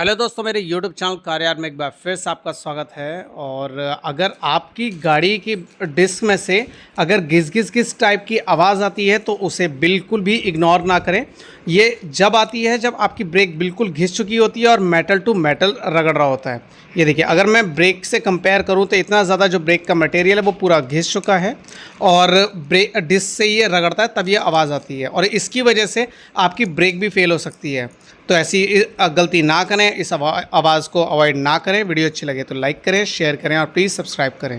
Hello दोस्तों, मेरे YouTube channel car में एक बार फिर से आपका स्वागत है। और अगर आपकी गाड़ी की डिस्क में से अगर घिस टाइप की आवाज़ आती है तो उसे बिल्कुल भी इग्नोर ना करें। ये जब आती है जब आपकी ब्रेक बिल्कुल घिस चुकी होती है और मेटल टू मेटल रगड़ रहा होता है। ये देखिए, अगर मैं ब्रेक से कंपेयर करूं तो इतना ज़्यादा जो ब्रेक का मटेरियल है वो पूरा घिस चुका है और ब्रेक डिस्क से ये रगड़ता है तब ये आवाज़ आती है और इसकी वजह से आपकी ब्रेक भी फेल हो सकती है। तो ऐसी गलती ना करें, इस आवाज़ को अवॉइड ना करें। वीडियो अच्छी लगे तो लाइक करें, शेयर करें और प्लीज़ सब्सक्राइब करें।